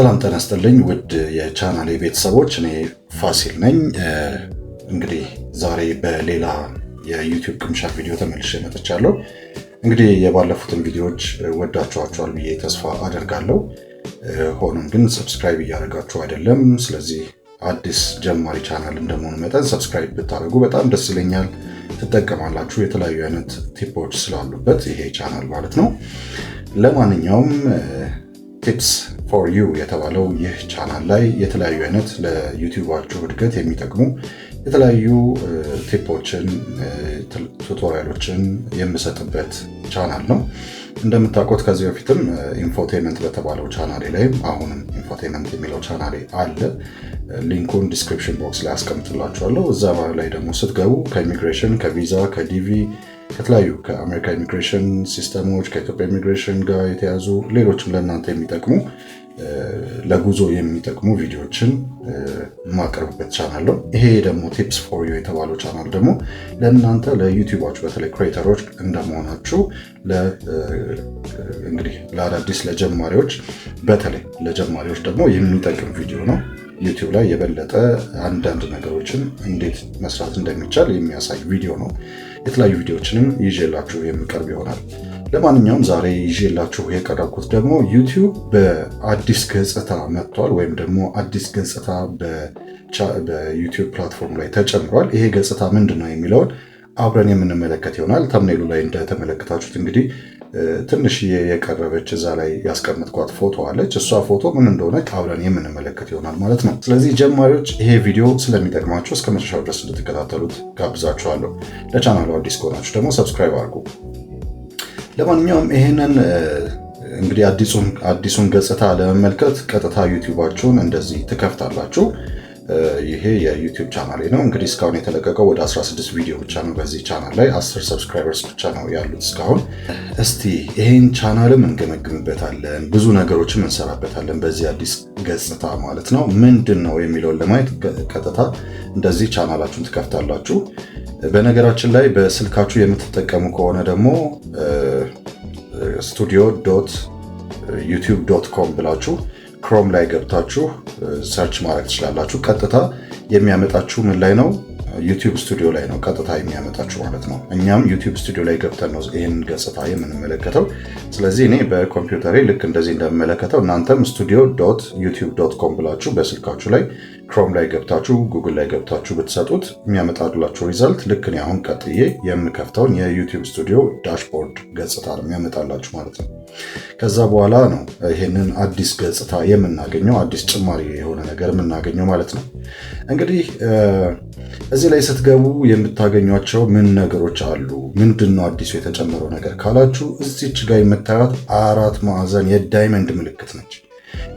ሰላም ጤና ይስጥልኝ ውድ የቻናሌ ቤተሰቦች፣ እኔ ፋሲል ነኝ። እንግዲህ ዛሬ በሌላ የዩቲዩብ ቅምሻ ቪዲዮ ተመልሼ መጥቻለሁ። እንግዲህ የባለፉትን ቪዲዮዎች ወዳችኋቸዋል ብዬ ተስፋ አደርጋለሁ። ሆኖም ግን ሰብስክራይብ እያደረጋችሁ አይደለም። ስለዚህ አዲስ ጀማሪ ቻናል እንደመሆኑ መጠን ሰብስክራይብ ብታደርጉ በጣም ደስ ይለኛል። ትጠቀማላችሁ። የተለያዩ አይነት ቲፖች ስላሉበት ይሄ ቻናል ማለት ነው። ለማንኛውም ቲፕስ ፎር ዩ የተባለው ይህ ቻናል ላይ የተለያዩ አይነት ለዩቲዩባችሁ እድገት የሚጠቅሙ የተለያዩ ቲፖችን፣ ቱቶሪያሎችን የምሰጥበት ቻናል ነው። እንደምታውቁት ከዚህ በፊትም ኢንፎቴመንት በተባለው ቻናሌ ላይም አሁንም ኢንፎቴመንት የሚለው ቻናሌ አለ። ሊንኩን ዲስክሪፕሽን ቦክስ ላይ አስቀምጥላችኋለሁ። እዛ ላይ ደግሞ ስትገቡ ከኢሚግሬሽን፣ ከቪዛ፣ ከዲቪ ከተለያዩ ከአሜሪካ ኢሚግሬሽን ሲስተሞች ከኢትዮጵያ ኢሚግሬሽን ጋር የተያዙ ሌሎችም ለእናንተ የሚጠቅሙ ለጉዞ የሚጠቅሙ ቪዲዮዎችን የማቀርብበት ቻናል ነው። ይሄ ደግሞ ቲፕስ ፎር ዩ የተባለው ቻናል ደግሞ ለእናንተ ለዩቲዩባችሁ በተለይ ክሬተሮች እንደመሆናችሁ እንግዲህ ለአዳዲስ ለጀማሪዎች በተለይ ለጀማሪዎች ደግሞ የሚጠቅም ቪዲዮ ነው። ዩቲዩብ ላይ የበለጠ አንዳንድ ነገሮችን እንዴት መስራት እንደሚቻል የሚያሳይ ቪዲዮ ነው። የተለያዩ ቪዲዮዎችንም ይዤላችሁ የሚቀርብ ይሆናል። ለማንኛውም ዛሬ ይዤላችሁ የቀረብኩት ደግሞ ዩቲዩብ በአዲስ ገጽታ መጥቷል፣ ወይም ደግሞ አዲስ ገጽታ በዩቲዩብ ፕላትፎርም ላይ ተጨምሯል። ይሄ ገጽታ ምንድን ነው የሚለውን አብረን የምንመለከት ይሆናል። ተምኔሉ ላይ እንደተመለከታችሁት እንግዲህ ትንሽ የቀረበች እዛ ላይ ያስቀምጥኳት ፎቶ አለች። እሷ ፎቶ ምን እንደሆነች አብረን የምንመለከት ይሆናል ማለት ነው። ስለዚህ ጀማሪዎች ይሄ ቪዲዮ ስለሚጠቅማችሁ እስከ መጨረሻው ድረስ እንድትከታተሉት ጋብዛችኋለሁ። ለቻናሉ አዲስ ከሆናችሁ ደግሞ ሰብስክራይብ አድርጉ። ለማንኛውም ይሄንን እንግዲህ አዲሱን ገጽታ ለመመልከት ቀጥታ ዩቲዩባችሁን እንደዚህ ትከፍታላችሁ። ይሄ የዩቲዩብ ቻናሌ ነው። እንግዲህ እስካሁን የተለቀቀው ወደ 16 ቪዲዮ ብቻ ነው። በዚህ ቻናል ላይ 10 ሰብስክራይበርስ ብቻ ነው ያሉት እስካሁን። እስቲ ይሄን ቻናልም እንገመግምበታለን፣ ብዙ ነገሮችም እንሰራበታለን በዚህ አዲስ ገጽታ ማለት ነው። ምንድን ነው የሚለውን ለማየት ቀጥታ እንደዚህ ቻናላችሁን ትከፍታላችሁ። በነገራችን ላይ በስልካችሁ የምትጠቀሙ ከሆነ ደግሞ studio.youtube.com ብላችሁ ክሮም ላይ ገብታችሁ ሰርች ማድረግ ትችላላችሁ። ቀጥታ የሚያመጣችሁ ምን ላይ ነው? ዩቲዩብ ስቱዲዮ ላይ ነው ቀጥታ የሚያመጣችሁ ማለት ነው። እኛም ዩቲዩብ ስቱዲዮ ላይ ገብተን ነው ይህን ገጽታ የምንመለከተው። ስለዚህ እኔ በኮምፒውተሬ ልክ እንደዚህ እንደምመለከተው እናንተም studio.youtube.com ብላችሁ በስልካችሁ ላይ ክሮም ላይ ገብታችሁ ጉግል ላይ ገብታችሁ ብትሰጡት የሚያመጣላችሁ ሪዛልት ልክ እኔ አሁን ቀጥዬ የምከፍተውን የዩቲዩብ ስቱዲዮ ዳሽቦርድ ገጽታ ነው የሚያመጣላችሁ ማለት ነው። ከዛ በኋላ ነው ይሄንን አዲስ ገጽታ የምናገኘው፣ አዲስ ጭማሪ የሆነ ነገር የምናገኘው ማለት ነው። እንግዲህ እዚህ ላይ ስትገቡ የምታገኟቸው ምን ነገሮች አሉ? ምንድን ነው አዲሱ የተጨመረው ነገር ካላችሁ እዚች ጋር የምታዩት 4 ማዕዘን የዳይመንድ ምልክት ነች።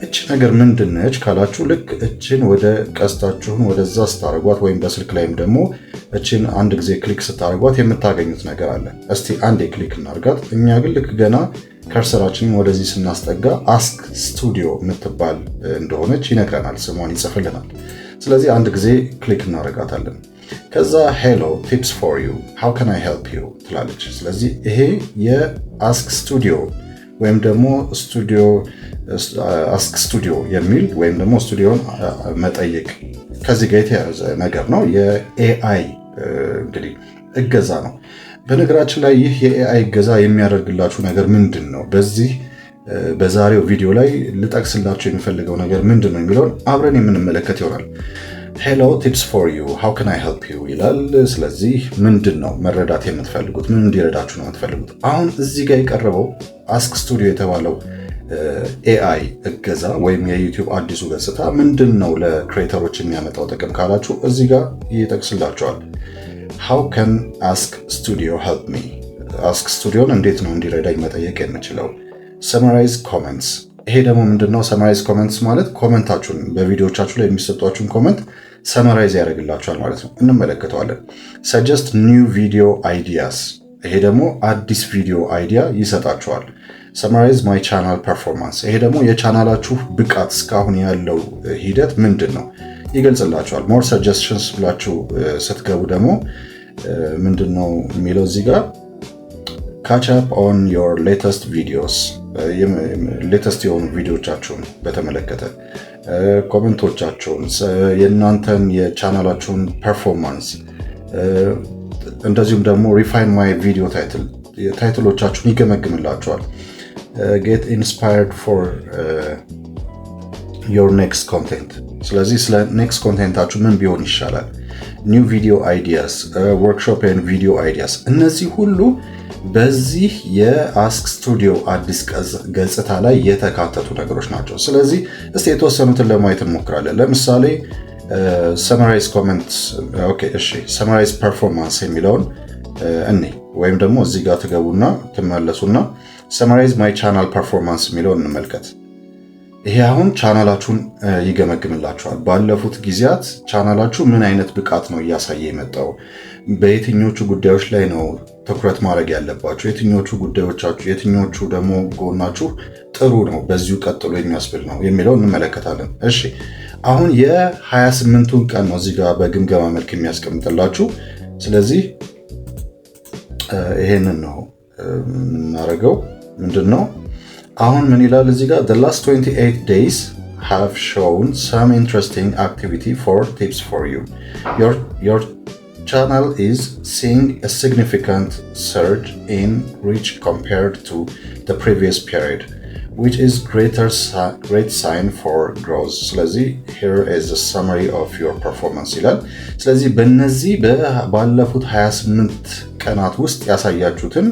እች ነገር ምንድን ነች ካላችሁ ልክ እችን ወደ ቀስታችሁን ወደዛ ስታደርጓት ወይም በስልክ ላይም ደግሞ እችን አንድ ጊዜ ክሊክ ስታደርጓት የምታገኙት ነገር አለ። እስቲ አንዴ ክሊክ እናርጋት። እኛ ግን ልክ ገና ከርሰራችንን ወደዚህ ስናስጠጋ አስክ ስቱዲዮ የምትባል እንደሆነች ይነግረናል፣ ስሟን ይጽፍልናል። ስለዚህ አንድ ጊዜ ክሊክ እናደርጋታለን። ከዛ ሄሎ ቲፕስ ፎር ዩ ሃው ካን አይ ሄልፕ ዩ ትላለች። ስለዚህ ይሄ የአስክ ስቱዲዮ ወይም ደግሞ አስክ ስቱዲዮ የሚል ወይም ደግሞ ስቱዲዮን መጠየቅ ከዚህ ጋር የተያያዘ ነገር ነው። የኤአይ እንግዲህ እገዛ ነው። በነገራችን ላይ ይህ የኤአይ እገዛ የሚያደርግላችሁ ነገር ምንድን ነው? በዛሬው ቪዲዮ ላይ ልጠቅስላችሁ የሚፈልገው ነገር ምንድን ነው የሚለውን አብረን የምንመለከት ይሆናል። ሄሎ ቲፕስ ፎር ዩ ሃው ካን አይ ሄልፕ ዩ ይላል። ስለዚህ ምንድን ነው መረዳት የምትፈልጉት? ምን እንዲረዳችሁ ነው የምትፈልጉት? አሁን እዚህ ጋር የቀረበው አስክ ስቱዲዮ የተባለው ኤአይ እገዛ ወይም የዩቲዩብ አዲሱ ገጽታ ምንድን ነው ለክሬተሮች የሚያመጣው ጥቅም ካላችሁ እዚህ ጋር ይጠቅስላችኋል። ሃው ካን አስክ ስቱዲዮ ሄልፕ ሚ? አስክ ስቱዲዮን እንዴት ነው እንዲረዳኝ መጠየቅ የምችለው? ሰማራይዝ ኮመንትስ። ይሄ ደግሞ ምንድነው? ሰማራይዝ ኮመንትስ ማለት ኮመንታችሁን በቪዲዮቻችሁ ላይ የሚሰጧችሁን ኮመንት ሰማራይዝ ያደርግላችኋል ማለት ነው። እንመለከተዋለን። ሰጀስት ኒው ቪዲዮ አይዲያስ። ይሄ ደግሞ አዲስ ቪዲዮ አይዲያ ይሰጣችኋል። ሰማራይዝ ማይ ቻናል ፐርፎርማንስ። ይሄ ደግሞ የቻናላችሁ ብቃት እስካሁን ያለው ሂደት ምንድን ነው ይገልጽላችኋል። ሞር ሰጀስሽንስ ብላችሁ ስትገቡ ደግሞ ምንድን ነው የሚለው እዚህ ጋር ካች አፕ ኦን ዮር ሌተስት ቪዲዮስ ሌተስት የሆኑ ቪዲዮቻችሁን በተመለከተ ኮሜንቶቻችሁን፣ የእናንተን የቻናላችሁን ፐርፎርማንስ እንደዚሁም ደግሞ ሪፋይን ማይ ቪዲዮ ታይትሎቻችሁን ይገመግምላችኋል። ጌት ኢንስፓየርድ ፎር ዮር ኔክስት ኮንቴንት። ስለዚህ ስለ ኔክስት ኮንቴንታችሁ ምን ቢሆን ይሻላል፣ ኒው ቪዲዮ አይዲያስ፣ ወርክሾፕ ኤንድ ቪዲዮ አይዲያስ፣ እነዚህ ሁሉ በዚህ የአስክ ስቱዲዮ አዲስ ገጽታ ላይ የተካተቱ ነገሮች ናቸው። ስለዚህ እስቲ የተወሰኑትን ለማየት እንሞክራለን። ለምሳሌ ሰመራይዝ ኮሜንት፣ ኦኬ እሺ፣ ሰመራይዝ ፐርፎርማንስ የሚለውን እኔ ወይም ደግሞ እዚህ ጋር ትገቡና ትመለሱና ሰመራይዝ ማይ ቻናል ፐርፎርማንስ የሚለውን እንመልከት። ይሄ አሁን ቻናላችሁን ይገመግምላችኋል። ባለፉት ጊዜያት ቻናላችሁ ምን አይነት ብቃት ነው እያሳየ የመጣው፣ በየትኞቹ ጉዳዮች ላይ ነው ትኩረት ማድረግ ያለባችሁ፣ የትኞቹ ጉዳዮቻችሁ፣ የትኞቹ ደግሞ ጎናችሁ ጥሩ ነው በዚሁ ቀጥሎ የሚያስብል ነው የሚለው እንመለከታለን። እሺ አሁን የ28ቱን ቀን ነው እዚህ ጋር በግምገማ መልክ የሚያስቀምጥላችሁ። ስለዚህ ይሄንን ነው የምናደርገው። ምንድን ነው አሁን ምን ይላል እዚህ ጋር the last 28 days have shown some interesting activity for tips for you. Your channel is seeing a significant surge in reach compared to the previous period, which is great sign for growth. ስለዚህ here is a summary of your performance ይላል። ስለዚህ በእነዚህ ባለፉት 28 ቀናት ውስጥ ያሳያችሁትን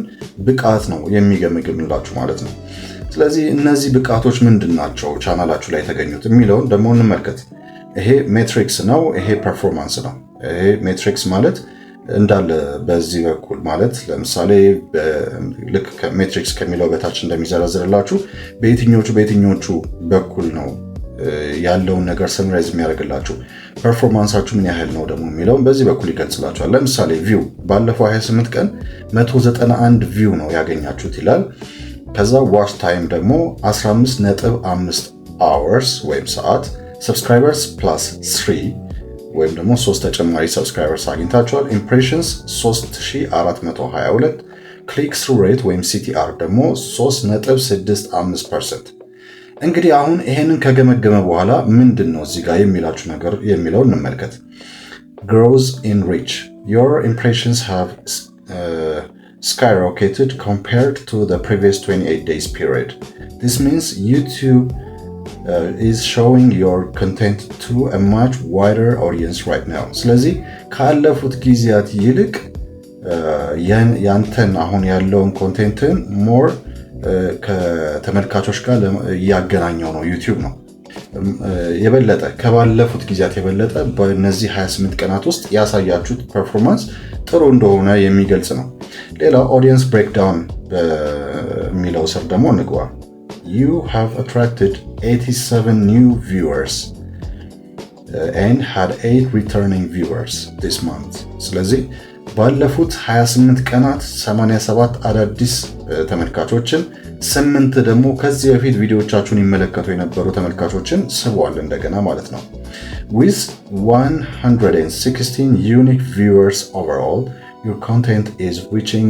ብቃት ነው የሚገመግምላችሁ ማለት ነው። ስለዚህ እነዚህ ብቃቶች ምንድን ናቸው ቻናላችሁ ላይ የተገኙት የሚለውን ደግሞ እንመልከት። ይሄ ሜትሪክስ ነው፣ ይሄ ፐርፎርማንስ ነው። ይሄ ሜትሪክስ ማለት እንዳለ በዚህ በኩል ማለት ለምሳሌ ልክ ሜትሪክስ ከሚለው በታች እንደሚዘረዝርላችሁ በየትኞቹ በኩል ነው ያለውን ነገር ሰምራይዝ የሚያደርግላችሁ፣ ፐርፎርማንሳችሁ ምን ያህል ነው ደግሞ የሚለውን በዚህ በኩል ይገልጽላችኋል። ለምሳሌ ቪው ባለፈው 28 ቀን 191 ቪው ነው ያገኛችሁት ይላል። ከዛ ዋች ታይም ደግሞ 15.5 አወርስ ወይም ሰዓት፣ ሰብስክራይበርስ ፕላስ 3 ወይም ደግሞ 3 ተጨማሪ ሰብስክራይበርስ አግኝታችኋል። ኢምፕሬሽንስ 3422፣ ክሊክ ስሩ ሬት ወይም ሲቲአር ደግሞ 3.65%። እንግዲህ አሁን ይሄንን ከገመገመ በኋላ ምንድን ነው እዚህ ጋር የሚላችሁ ነገር የሚለው እንመልከት። ግሮዝ ኢን ሪች ዮር ኢምፕሬሽንስ ሃቭ skyrocketed compared to the previous 28 days period. This means YouTube is showing your content to a much wider audience right now. ስለዚህ ካለፉት ጊዜያት ይልቅ ያንተን አሁን ያለውን ኮንቴንትን ሞር ከተመልካቾች ጋር እያገናኘው ነው ዩቲዩብ ነው። የበለጠ ከባለፉት ጊዜያት የበለጠ በእነዚህ 28 ቀናት ውስጥ ያሳያችሁት ፐርፎርማንስ ጥሩ እንደሆነ የሚገልጽ ነው። ሌላው ኦዲየንስ ብሬክዳውን በሚለው ስር ደግሞ እንግባ። You have attracted 87 new viewers and had 8 returning viewers this month. ስለዚህ ባለፉት 28 ቀናት 87 አዳዲስ ተመልካቾችን፣ 8 ደግሞ ከዚህ በፊት ቪዲዮዎቻችሁን ይመለከቱ የነበሩ ተመልካቾችን ስቧል እንደገና ማለት ነው። With 116 unique viewers overall, your content is reaching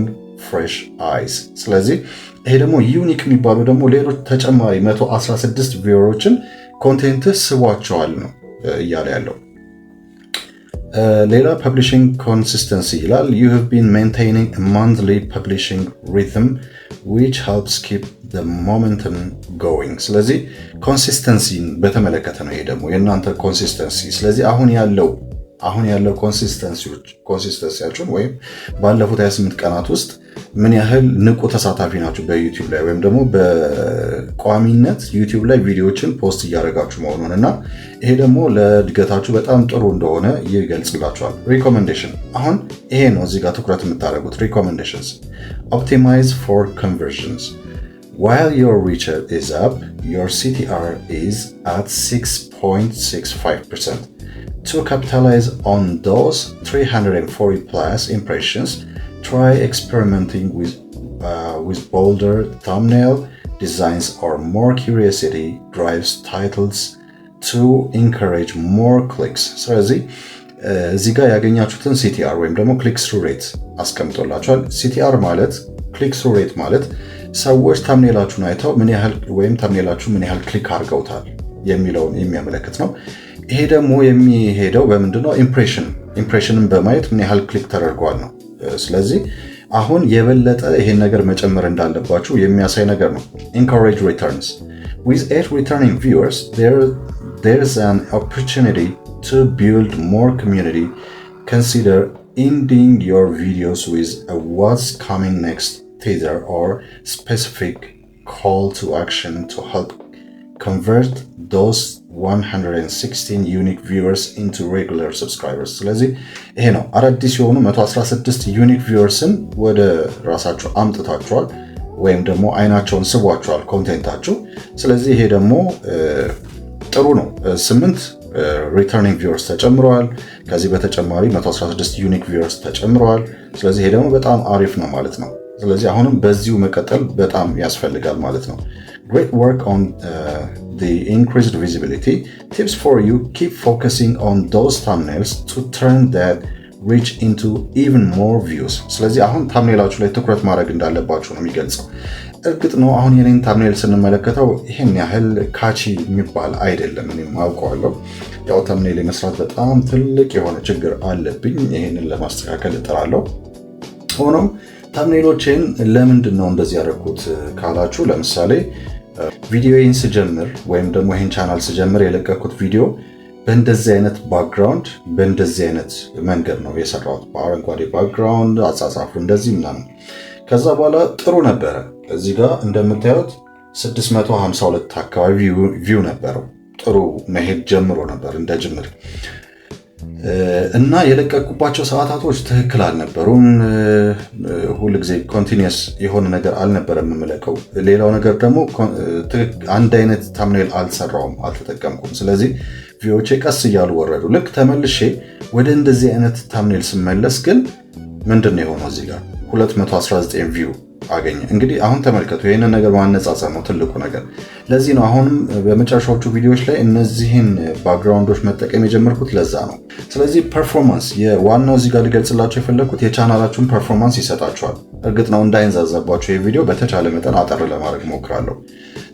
fresh eyes. ስለዚህ ይሄ ደግሞ ዩኒክ የሚባሉ ደግሞ ሌሎች ተጨማሪ 116 ቪወሮችን ኮንቴንት ስቧቸዋል ነው እያለ ያለው። ሌላ ፐብሊሽንግ ኮንሲስተንሲ ይላል። You have been maintaining a monthly publishing rhythm which helps keep the momentum going. ስለዚህ ኮንሲስተንሲን በተመለከተ ነው ይሄ ደግሞ የእናንተ ኮንሲስተንሲ። ስለዚህ አሁን ያለው ኮንሲስተንሲያችሁን ወይም ባለፉት 28 ቀናት ውስጥ ምን ያህል ንቁ ተሳታፊ ናችሁ በዩቲዩብ ላይ ወይም ደግሞ በቋሚነት ዩቲዩብ ላይ ቪዲዮዎችን ፖስት እያደረጋችሁ መሆኑን እና ይሄ ደግሞ ለእድገታችሁ በጣም ጥሩ እንደሆነ ይገልጽላችኋል። ሪኮሜንዴሽን አሁን ይሄ ነው እዚህ ጋር ትኩረት የምታደርጉት። ሪኮሜንዴሽንስ ኦፕቲማይዝ ፎር ኮንቨርዥንስ while your reach is up, your CTR is at 6.65%. To capitalize on those 340 plus impressions, try experimenting with bolder thumbnail designs or more curiosity drives titles to encourage more clicks. ስለዚህ እዚህ ጋር ያገኛችሁትን CTR ወይም ደግሞ click through rate አስቀምጦላችኋል። CTR ማለት click through rate ማለት ሰዎች ታምኔላችሁን አይተው ምን ያህል ወይም ታምኔላችሁ ምን ያህል ክሊክ አድርገውታል የሚለውን የሚያመለክት ነው። ይሄ ደግሞ የሚሄደው በምንድነው? ኢምፕሬሽንን በማየት ምን ያህል ክሊክ ተደርጓል ነው። ስለዚህ አሁን የበለጠ ይሄን ነገር መጨመር እንዳለባችሁ የሚያሳይ ነገር ነው። encourage returns with 8 returning viewers there's an opportunity to build more community. Consider ending your videos with a what's coming next teaser or specific call to action to help convert those 116 unique viewers into regular subscribers. ስለዚህ ይሄ ነው አዳዲስ የሆኑ 116 ዩኒክ ቪውወርስን ወደ ራሳችሁ አምጥታችኋል ወይም ደግሞ አይናቸውን ስቧቸዋል ኮንቴንታችሁ። ስለዚህ ይሄ ደግሞ ጥሩ ነው። 8 ሪተርኒንግ ቪውወርስ ተጨምረዋል። ከዚህ በተጨማሪ 116 ዩኒክ ቪውወርስ ተጨምረዋል። ስለዚህ ይሄ ደግሞ በጣም አሪፍ ነው ማለት ነው። ስለዚህ አሁንም በዚሁ መቀጠል በጣም ያስፈልጋል ማለት ነው። Great work on the increased visibility. Tips for you: keep focusing on those thumbnails to turn that reach into even more views. ስለዚህ አሁን ታምኔላችሁ ላይ ትኩረት ማድረግ እንዳለባችሁ ነው የሚገልጸው። እርግጥ ነው አሁን የኔን ታምኔል ስንመለከተው ይሄን ያህል ካቺ የሚባል አይደለም። እኔም አውቀዋለሁ። ያው ታምኔል መስራት በጣም ትልቅ የሆነ ችግር አለብኝ። ይሄንን ለማስተካከል እጥራለሁ። ሆኖም ታምኔሎችን ለምንድን ነው እንደዚህ ያደረኩት ካላችሁ፣ ለምሳሌ ቪዲዮዬን ስጀምር ወይም ደግሞ ይሄን ቻናል ስጀምር የለቀኩት ቪዲዮ በእንደዚህ አይነት ባክግራውንድ በእንደዚህ አይነት መንገድ ነው የሰራሁት። በአረንጓዴ ባክግራውንድ አጻጻፉ እንደዚህ ምናምን። ከዛ በኋላ ጥሩ ነበረ። እዚህ ጋር እንደምታዩት 652 አካባቢ ቪው ነበረው። ጥሩ መሄድ ጀምሮ ነበር እንደ ጅምር እና የለቀቁባቸው ሰዓታቶች ትክክል አልነበሩም። ሁሉ ጊዜ ኮንቲኒየስ የሆነ ነገር አልነበረም የምለቀው። ሌላው ነገር ደግሞ አንድ አይነት ታምኔል አልሰራውም፣ አልተጠቀምኩም። ስለዚህ ቪዲዮዎቼ ቀስ እያሉ ወረዱ። ልክ ተመልሼ ወደ እንደዚህ አይነት ታምኔል ስመለስ ግን ምንድነው የሆነው? እዚህ ጋር 219 ቪው አገኘ። እንግዲህ አሁን ተመልከቱ፣ ይሄንን ነገር ማነጻጸር ነው ትልቁ ነገር። ለዚህ ነው አሁንም በመጨረሻዎቹ ቪዲዮዎች ላይ እነዚህን ባክግራውንዶች መጠቀም የጀመርኩት ለዛ ነው። ስለዚህ ፐርፎርማንስ የዋናው እዚህ ጋር ልገልጽላችሁ የፈለኩት የቻናላችሁን ፐርፎርማንስ ይሰጣችኋል። እርግጥ ነው እንዳይንዛዛባችሁ ይሄ ቪዲዮ በተቻለ መጠን አጠር ለማድረግ ሞክራለሁ።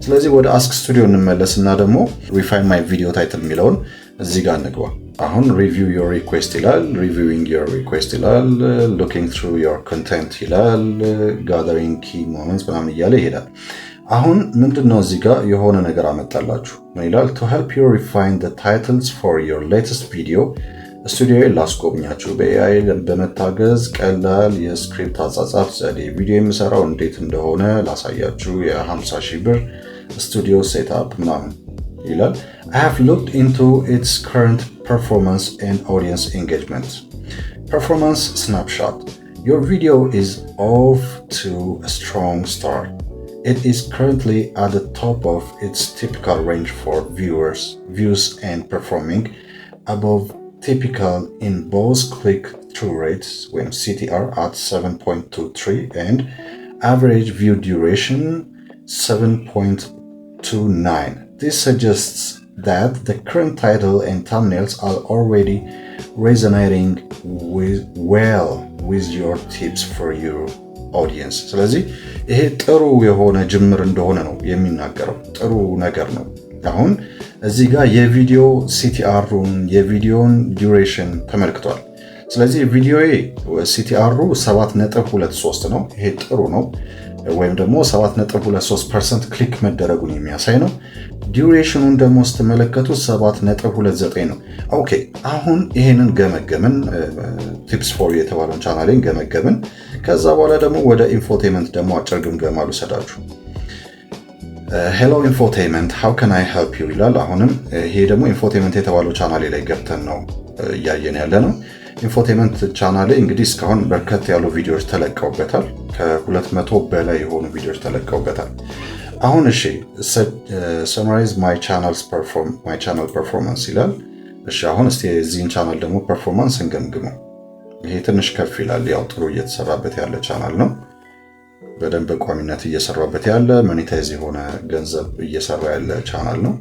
ስለዚህ ወደ አስክ ስቱዲዮ እንመለስና ደግሞ ሪፋይን ማይ ቪዲዮ ታይትል የሚለውን እዚህ ጋር እንግባ። አሁን ሪቪው ዮር ሪኩዌስት ይላል፣ ሪቪዊንግ ዮር ሪኩዌስት ይላል፣ ሉኪንግ ትሩ ዮር ኮንቴንት ይላል፣ ጋዘሪንግ ኪ ሞመንትስ ምናምን እያለ ይሄዳል። አሁን ምንድነው እዚህ ጋር የሆነ ነገር አመጣላችሁ። ምን ይላል? to help you refine the titles for your latest video ስቱዲዮ ላስጎብኛችሁ በኤአይ በመታገዝ ቀላል የስክሪፕት አጻጻፍ ዘዴ ቪዲዮ የምሰራው እንዴት እንደሆነ ላሳያችሁ። የ50,000 ብር ስቱዲዮ ሴትአፕ ምናምን ይላል። I have looked into its current performance and audience engagement. Performance snapshot. Your video is off to a strong start. It is currently at the top of its typical range for views and performing above typical in both click-through rates when CTR at 7.23 and average view duration 7.29. This suggests that the current title and thumbnails are already resonating well with your tips for your audience. ስለዚህ ይሄ ጥሩ የሆነ ጅምር እንደሆነ ነው የሚናገረው። ጥሩ ነገር ነው። አሁን እዚህ ጋር የቪዲዮ ሲቲአሩን የቪዲዮን ዱሬሽን ተመልክቷል። ስለዚህ ቪዲዮዬ ሲቲአሩ 7.23 ነው። ይሄ ጥሩ ነው። ወይም ደግሞ 7.23% ክሊክ መደረጉን የሚያሳይ ነው። ዲዩሬሽኑን ደግሞ ስትመለከቱ 7.29 ነው። ኦኬ አሁን ይሄንን ገመገምን። ቲፕስ ፎር የተባለውን ቻናሌን ገመገምን። ከዛ በኋላ ደግሞ ወደ ኢንፎቴመንት ደግሞ አጭር ግምገማ ልውሰዳችሁ። ሄሎ ኢንፎቴመንት ሃው ካን አይ ሄልፕ ዩ ይላል። አሁንም ይሄ ደግሞ ኢንፎቴመንት የተባለው ቻናሌ ላይ ገብተን ነው እያየን ያለ ነው። ኢንፎቴመንት ቻናሌ እንግዲህ እስካሁን በርከት ያሉ ቪዲዮዎች ተለቀውበታል። ከ200 በላይ የሆኑ ቪዲዮዎች ተለቀውበታል። አሁን እሺ ሰማራይዝ ማይ ቻናል ፐርፎርማንስ ይላል። እሺ አሁን እስቲ የዚህን ቻናል ደግሞ ፐርፎርማንስ እንገምግመው። ይሄ ትንሽ ከፍ ይላል። ያው ጥሩ እየተሰራበት ያለ ቻናል ነው። በደንብ ቋሚነት እየሰራበት ያለ ሞኔታይዝ የሆነ ገንዘብ እየሰራ ያለ ቻናል ነው።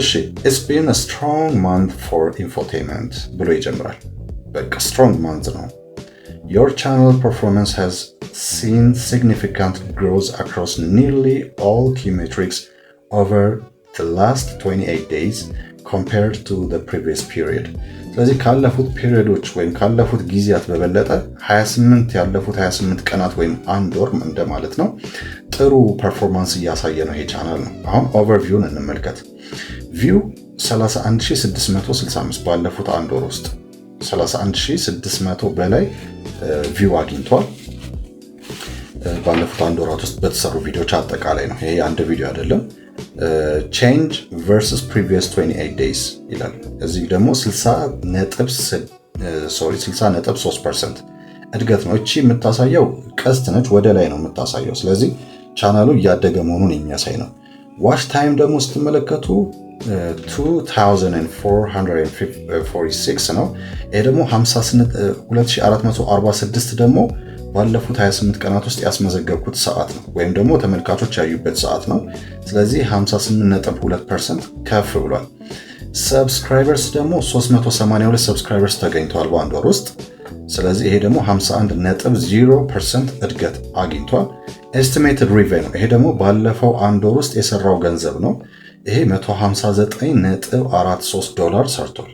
እሺ it's been a strong month for infotainment ብሎ ይጀምራል። በቃ strong month ነው። Your channel performance has seen significant growth across nearly all key metrics over the last 28 days compared to the previous period. ስለዚህ ካለፉት ፒሪዮዶች ወይም ካለፉት ጊዜያት በበለጠ 28 ቀናት ወይም አንድ ወር እንደማለት ነው ጥሩ ፐርፎርማንስ እያሳየ ነው ይሄ ቻናል ነው። አሁን ኦቨርቪውን እንመልከት። ቪው 31665 ባለፉት አንድ ወር ውስጥ 31600 በላይ ቪው አግኝቷል። ባለፉት አንድ ወራት ውስጥ በተሰሩ ቪዲዮዎች አጠቃላይ ነው። ይሄ አንድ ቪዲዮ አይደለም። change versus previous 28 days ይላል። እዚህ ደግሞ 60.3% እድገት ነው። እቺ የምታሳየው ቀስት ነች፣ ወደ ላይ ነው የምታሳየው። ስለዚህ ቻናሉ እያደገ መሆኑን የሚያሳይ ነው። ዋች ታይም ደግሞ ስትመለከቱ 2446 ነው። ይሄ ደግሞ 2446 ደግሞ ባለፉት 28 ቀናት ውስጥ ያስመዘገብኩት ሰዓት ነው፣ ወይም ደግሞ ተመልካቾች ያዩበት ሰዓት ነው። ስለዚህ 58.2% ከፍ ብሏል። ሰብስክራይበርስ ደግሞ 382 ሰብስክራይበርስ ተገኝተዋል በአንድ ወር ውስጥ። ስለዚህ ይሄ ደግሞ 51.0% እድገት አግኝቷል። ኤስቲሜትድ ሪቬኒው ይሄ ደግሞ ባለፈው አንድ ወር ውስጥ የሰራው ገንዘብ ነው። ይሄ $159.43 ሰርቷል።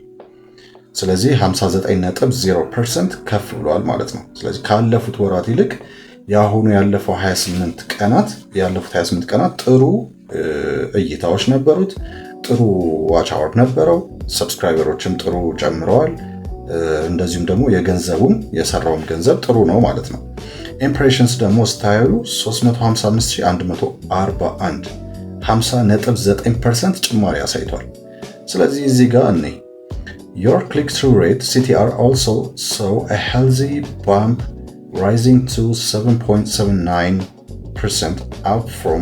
ስለዚህ 59.0% ከፍ ብሏል ማለት ነው። ስለዚህ ካለፉት ወራት ይልቅ የአሁኑ ያለፉት 28 ቀናት ጥሩ እይታዎች ነበሩት፣ ጥሩ ዋች አወር ነበረው። ሰብስክራይበሮችም ጥሩ ጨምረዋል። እንደዚሁም ደግሞ የሰራውም ገንዘብ ጥሩ ነው ማለት ነው። ኢምፕሬሽንስ ደግሞ ስታዩ 355141 50.9% ጭማሪ አሳይቷል። ስለዚህ እዚህ ጋር እኔ Your click-through rate (CTR) also saw a healthy bump, rising to 7.79% up from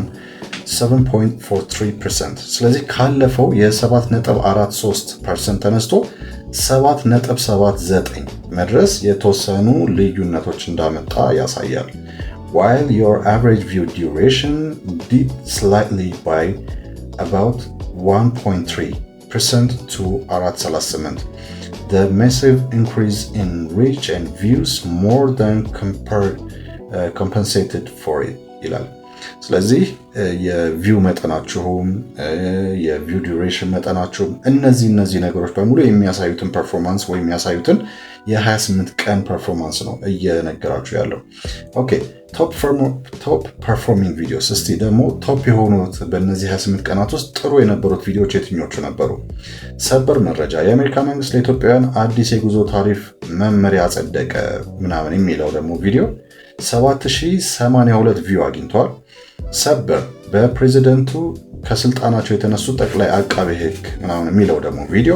7.43%. ስለዚህ ካለፈው የ7.43% ተነስቶ 7.79 መድረስ የተወሰኑ ልዩነቶች እንዳመጣ ያሳያል። While your average view duration dipped slightly by about 1.3% to 438. The massive increase in reach and views more than compensated for it ይላል። ስለዚህ የቪው መጠናችሁም የቪው ዱሬሽን መጠናችሁም እነዚህ ነገሮች በሙሉ የሚያሳዩትን ፐርፎርማንስ ወይም የሚያሳዩትን የ28 ቀን ፐርፎርማንስ ነው እየነገራችሁ ያለው። ኦኬ ቶፕ ፐርፎርሚንግ ቪዲዮስ። እስቲ ደግሞ ቶፕ የሆኑት በእነዚህ 28 ቀናት ውስጥ ጥሩ የነበሩት ቪዲዮዎች የትኞቹ ነበሩ? ሰበር መረጃ፣ የአሜሪካ መንግስት ለኢትዮጵያውያን አዲስ የጉዞ ታሪፍ መመሪያ አጸደቀ ምናምን የሚለው ደግሞ ቪዲዮ 7082 ቪው አግኝቷል። ሰበር፣ በፕሬዝደንቱ ከስልጣናቸው የተነሱ ጠቅላይ አቃቤ ሕግ ምናምን የሚለው ደግሞ ቪዲዮ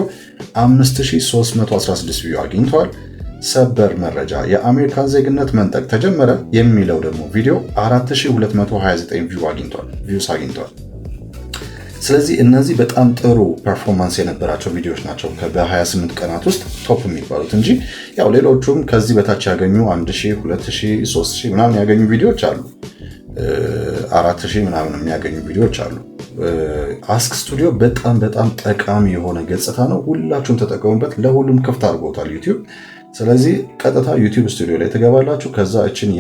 5316 ቪው አግኝቷል። ሰበር መረጃ፣ የአሜሪካን ዜግነት መንጠቅ ተጀመረ የሚለው ደግሞ ቪዲዮ 4229 ቪውስ አግኝቷል። ስለዚህ እነዚህ በጣም ጥሩ ፐርፎርማንስ የነበራቸው ቪዲዮዎች ናቸው በ28 ቀናት ውስጥ ቶፕ የሚባሉት እንጂ ያው ሌሎቹም ከዚህ በታች ያገኙ 1000፣ 2000፣ 3000 ምናምን ያገኙ ቪዲዮዎች አሉ። 4000 ምናምን የሚያገኙ ቪዲዮዎች አሉ። አስክ ስቱዲዮ በጣም ጠቃሚ የሆነ ገጽታ ነው። ሁላችሁም ተጠቀሙበት። ለሁሉም ክፍት አድርጎታል ዩቲዩብ። ስለዚህ ቀጥታ ዩቲዩብ ስቱዲዮ ላይ ትገባላችሁ። ከዛ እችን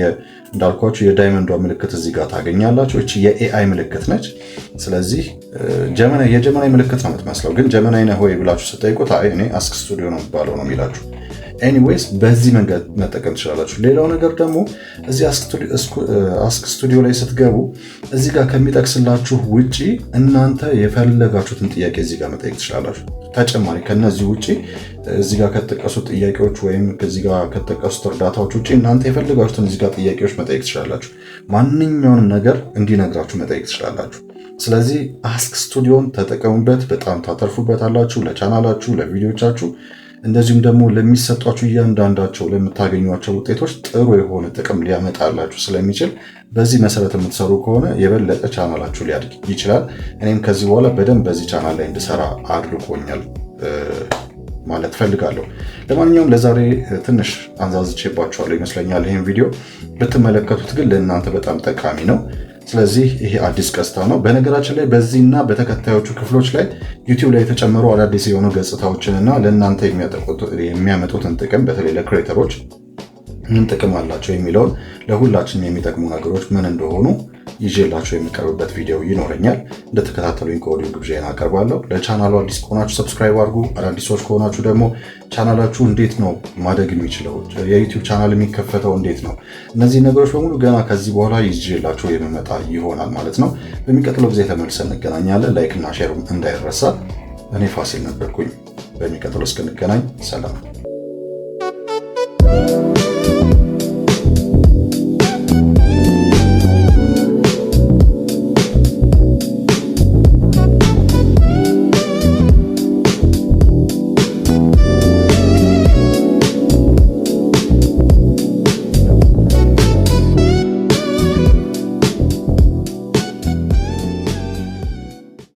እንዳልኳችሁ የዳይመንዷ ምልክት እዚህ ጋር ታገኛላችሁ። እቺ የኤአይ ምልክት ነች። ስለዚህ የጀመናይ ምልክት ነው የምትመስለው፣ ግን ጀመናይ ነህ ወይ ብላችሁ ስጠይቁት አይ እኔ አስክ ስቱዲዮ ነው የሚባለው ነው የሚላችሁ። ኤኒዌይስ በዚህ መንገድ መጠቀም ትችላላችሁ። ሌላው ነገር ደግሞ እዚህ አስክ ስቱዲዮ ላይ ስትገቡ እዚህ ጋር ከሚጠቅስላችሁ ውጪ እናንተ የፈለጋችሁትን ጥያቄ እዚህ ጋር መጠየቅ ትችላላችሁ። ተጨማሪ ከነዚህ ውጪ እዚህ ጋር ከተጠቀሱት ጥያቄዎች ወይም ከዚህ ጋር ከተጠቀሱት እርዳታዎች ውጪ እናንተ የፈለጋችሁትን እዚህ ጋር ጥያቄዎች መጠየቅ ትችላላችሁ። ማንኛውንም ነገር እንዲነግራችሁ መጠየቅ ትችላላችሁ። ስለዚህ አስክ ስቱዲዮን ተጠቀሙበት። በጣም ታተርፉበታላችሁ። ለቻናላችሁ፣ ለቪዲዮቻችሁ እንደዚሁም ደግሞ ለሚሰጧችሁ እያንዳንዳቸው ለምታገኟቸው ውጤቶች ጥሩ የሆነ ጥቅም ሊያመጣላችሁ ስለሚችል በዚህ መሰረት የምትሰሩ ከሆነ የበለጠ ቻናላችሁ ሊያድግ ይችላል። እኔም ከዚህ በኋላ በደንብ በዚህ ቻናል ላይ እንድሰራ አድርጎኛል ማለት ፈልጋለሁ። ለማንኛውም ለዛሬ ትንሽ አንዛዝቼባችኋለሁ ይመስለኛል። ይህን ቪዲዮ ብትመለከቱት ግን ለእናንተ በጣም ጠቃሚ ነው። ስለዚህ ይሄ አዲስ ቀስታ ነው። በነገራችን ላይ በዚህና በተከታዮቹ ክፍሎች ላይ ዩቲዩብ ላይ የተጨመሩ አዳዲስ የሆኑ ገጽታዎችንና ለእናንተ የሚያመጡትን ጥቅም በተለይ ለክሬተሮች ምን ጥቅም አላቸው የሚለውን ለሁላችንም የሚጠቅሙ ነገሮች ምን እንደሆኑ ይዤላችሁ የሚቀርብበት ቪዲዮ ይኖረኛል። እንደተከታተሉኝ ከወዲሁ ግብዣዬን አቀርባለሁ። ለቻናሉ አዲስ ከሆናችሁ ሰብስክራይብ አድርጉ። አዳዲሶች ከሆናችሁ ደግሞ ቻናላችሁ እንዴት ነው ማደግ የሚችለው፣ የዩቲዩብ ቻናል የሚከፈተው እንዴት ነው፣ እነዚህ ነገሮች በሙሉ ገና ከዚህ በኋላ ይዤላችሁ የምመጣ ይሆናል ማለት ነው። በሚቀጥለው ጊዜ ተመልሰን እንገናኛለን። ላይክ እና ሼር እንዳይረሳ። እኔ ፋሲል ነበርኩኝ። በሚቀጥለው እስክንገናኝ ሰላም።